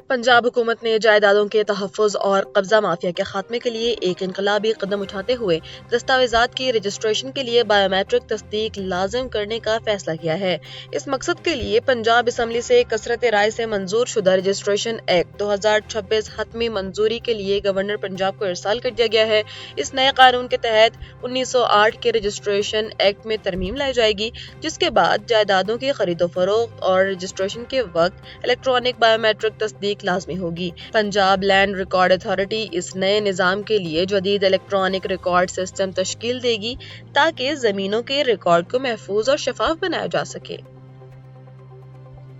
पंजाब हुकूमत ने जायदादों के तहफ़्फ़ुज़ और कब्ज़ा माफिया के खात्मे के लिए एक इनकलाबी कदम उठाते हुए दस्तावेज़ात की रजिस्ट्रेशन के लिए बायोमेट्रिक तस्दीक लाज़िम करने का फैसला किया है। इस मकसद के लिए पंजाब असम्बली से कसरत राय से मंजूर शुदा रजिस्ट्रेशन एक्ट 2026 हतमी मंजूरी के लिए गवर्नर पंजाब को इरसाल कर दिया गया है। इस नए कानून के तहत 1908 के रजिस्ट्रेशन एक्ट में तरमीम लाई जाएगी, जिसके बाद जायदादों की खरीदो फरोख्त और रजिस्ट्रेशन के वक्त इलेक्ट्रॉनिक बायोमेट्रिक तस्दीक लाजमी होगी। पंजाब लैंड रिकॉर्ड अथॉरिटी इस नए निजाम के लिए जदीद इलेक्ट्रॉनिक रिकॉर्ड सिस्टम तश्कील देगी ताकि जमीनों के रिकॉर्ड को महफूज और शफाफ बनाया जा सके।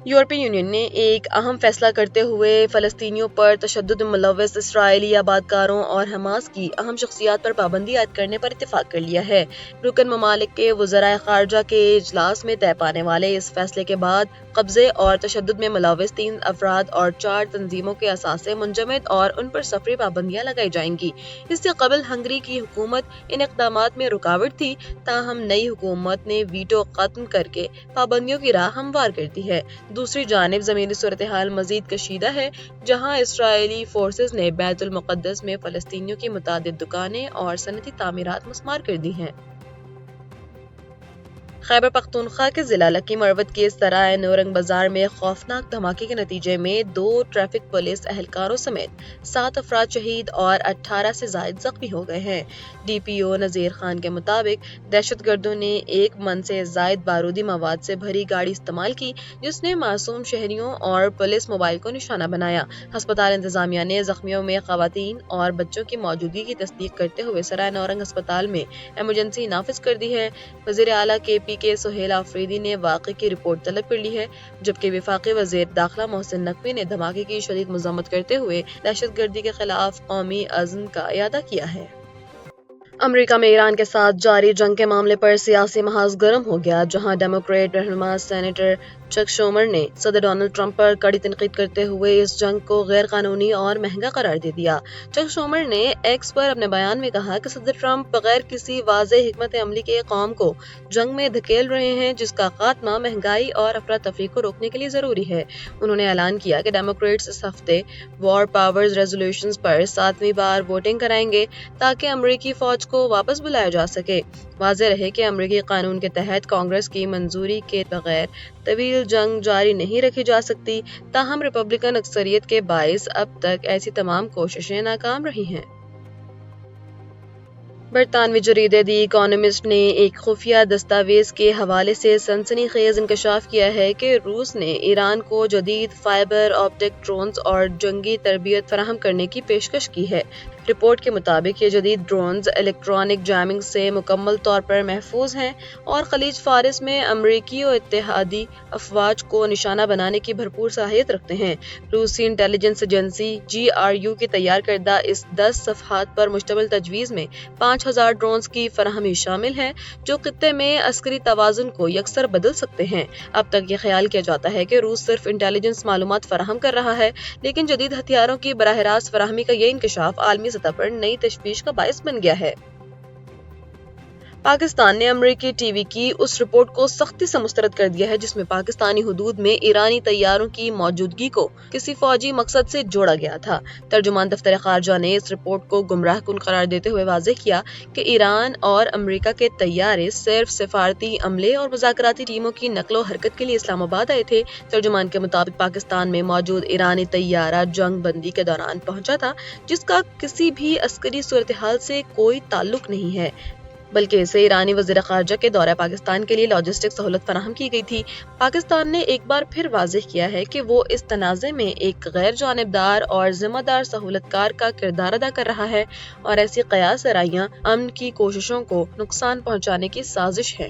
यूरोपीय यूनियन ने एक अहम फैसला करते हुए फलस्तीनियों पर तशद्दुद मुलव्वस इसराइली आबादकारों और हमास की अहम शख्सियात पर पाबंदी आयद करने पर इत्तेफाक कर लिया है। रुकन ममालिक के वज़राए खारजा के इजलास में तय पाने वाले इस फैसले के बाद कब्जे और तशद्दुद में मुलव्वस 3 अफराद और 4 तंजीमों के असासे मुंजमद और उन पर सफरी पाबंदियां लगाई जाएंगी। इससे कबल हंगरी की हुकूमत इन इक़दामात में रुकावट थी, ताहम नई हुकूमत ने वीटो खत्म करके पाबंदियों की राह हमवार कर दी है। दूसरी जानिब ज़मीनी सूरत हाल मजीद कशीदा है, जहाँ इसराइली फोर्सेज ने बैतुल मुक़द्दस में फ़लस्तीनियों की मुतादिद दुकानें और सनती तामीरात मस्मार कर दी हैं। खैबर पख्तूनख्वा के जिला लकी मरवत के सराय नौरंग बाजार में खौफनाक धमाके के नतीजे में 2 ट्रैफिक पुलिस एहलकारों समेत 7 अफराद शहीद और 18 से जायद जख्मी हो गए हैं। DPO नज़ीर खान के मुताबिक दहशतगर्दों ने 1 मन से जायद बारूदी मवाद से भरी गाड़ी इस्तेमाल की, जिसने मासूम शहरियों और पुलिस मोबाइल को निशाना बनाया। अस्पताल इंतजामिया ने जख्मियों में खवातीन और बच्चों की मौजूदगी की तस्दीक करते हुए सराय नौरंग अस्पताल में एमरजेंसी नाफिज कर दी है। वज़ीर आला के सुहेल आफरीदी ने वाक़े की रिपोर्ट तलब कर ली है, जबकि वफाकी वज़ीर दाखिला मोहसिन नकवी ने धमाके की शदीद मज़म्मत करते हुए दहशतगर्दी के खिलाफ कौमी अज़्म का इयादा किया है। अमेरिका में ईरान के साथ जारी जंग के मामले पर सियासी महाज गर्म हो गया, जहां डेमोक्रेट रहनुमा सेनेटर चक शूमर ने सदर डोनाल्ड ट्रंप पर कड़ी तनकीद करते हुए इस जंग को गैर कानूनी और महंगा करार दे दिया। चक शूमर ने एक्स पर अपने बयान में कहा कि सदर ट्रंप बगैर किसी वाज़ेह हिकमत अमली के कौम को जंग में धकेल रहे हैं, जिसका खात्मा महंगाई और अफरा तफरी को रोकने के लिए जरूरी है। उन्होंने ऐलान किया कि डेमोक्रेट्स इस हफ्ते वॉर पावर्स रेजोल्यूशंस पर 7वीं बार वोटिंग कराएंगे ताकि अमरीकी फौज को वापस बुलाया जा सके। वाज़ेह रहे कि अमरीकी कानून के तहत कांग्रेस की मंजूरी के बगैर तवील जंग जारी नहीं रखी जा सकती, ताहम रिपब्लिकन अक्सरियत के बाइस अब तक ऐसी तमाम कोशिशें नाकाम रही हैं। बरतानवी जरीदे दी इकोनॉमिस्ट ने एक खुफिया दस्तावेज के हवाले से सनसनीखेज इंकशाफ किया है कि रूस ने ईरान को जदीद फाइबर ऑप्टिक ड्रोन्स और जंगी तरबियत फराहम करने की पेशकश की है। रिपोर्ट के मुताबिक ये जदीद ड्रोन्स इलेक्ट्रॉनिक जैमिंग से मुकम्मल तौर पर महफूज हैं और खलीज फारिस में अमरीकी और इत्तेहादी अफवाज को निशाना बनाने की भरपूर सलाहियत रखते हैं। रूसी इंटेलिजेंस एजेंसी GRU की तैयार करदा इस 10 सफ़हात पर मुश्तमिल तजवीज़ में 5000 ड्रोन्स की फराहमी शामिल है, जो खित्ते में अस्करी तवाज़ुन को यकसर बदल सकते हैं। अब तक ये ख्याल किया जाता है कि रूस सिर्फ इंटेलिजेंस मालूमात फराहम कर रहा है, लेकिन जदीद हथियारों की बराह रास्त फराहमी का ये इंकशाफ आलमी सतह पर नई तशवीश का बायस बन गया है। पाकिस्तान ने अमरीकी टीवी की उस रिपोर्ट को सख्ती से मुस्तरद कर दिया है, जिसमें पाकिस्तानी हुदूद में ईरानी तैयारों की मौजूदगी को किसी फौजी मकसद से जोड़ा गया था। तर्जुमान दफ्तर खारजा ने इस रिपोर्ट को गुमराह कुन करार देते हुए वाज़ेह किया कि ईरान और अमरीका के तैयारे सिर्फ सिफारती अमले और मुज़ाकराती टीमों की नकलो हरकत के लिए इस्लामाबाद आए थे। तर्जुमान के मुताबिक पाकिस्तान में मौजूद ईरानी तैयारा जंग बंदी के दौरान पहुंचा था, जिसका किसी भी अस्करी सूरत हाल से कोई ताल्लुक नहीं है, बल्कि इसे ईरानी वज़ीर ख़ारजा के दौरे पाकिस्तान के लिए लॉजिस्टिक सहूलत फराहम की गई थी। पाकिस्तान ने एक बार फिर वाज़ेह किया है कि वो इस तनाज़े में एक गैर जानिबदार और ज़िम्मेदार सहूलतकार का किरदार अदा कर रहा है और ऐसी क़यास आराइयां अमन की कोशिशों को नुकसान पहुँचाने की साजिश है।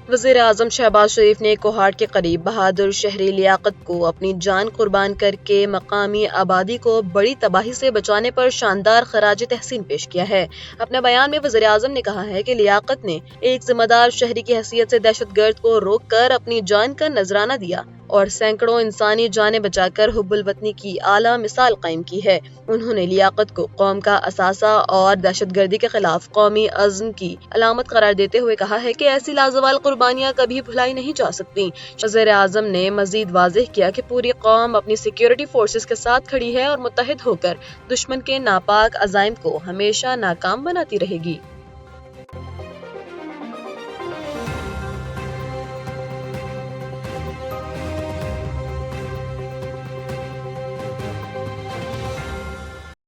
वज़ीर आज़म शहबाज शरीफ ने कोहाट के करीब बहादुर शहरी लियाकत को अपनी जान कुर्बान करके मकामी आबादी को बड़ी तबाही से बचाने पर शानदार खराज तहसीन पेश किया है। अपने बयान में वज़ीर आज़म ने कहा है कि लियाकत ने एक जिम्मेदार शहरी की हैसियत से दहशतगर्द को रोक कर अपनी जान का नजराना दिया। اور سینکڑوں انسانی جانیں بچا کر حب الوطنی کی اعلیٰ مثال قائم کی ہے۔ انہوں نے لیاقت کو قوم کا اثاثہ اور دہشت گردی کے خلاف قومی عزم کی علامت قرار دیتے ہوئے کہا ہے کہ ایسی لازوال قربانیاں کبھی بھلائی نہیں جا سکتی۔ وزیر اعظم نے مزید واضح کیا کہ پوری قوم اپنی سیکیورٹی فورسز کے ساتھ کھڑی ہے اور متحد ہو کر دشمن کے ناپاک عزائم کو ہمیشہ ناکام بناتی رہے گی۔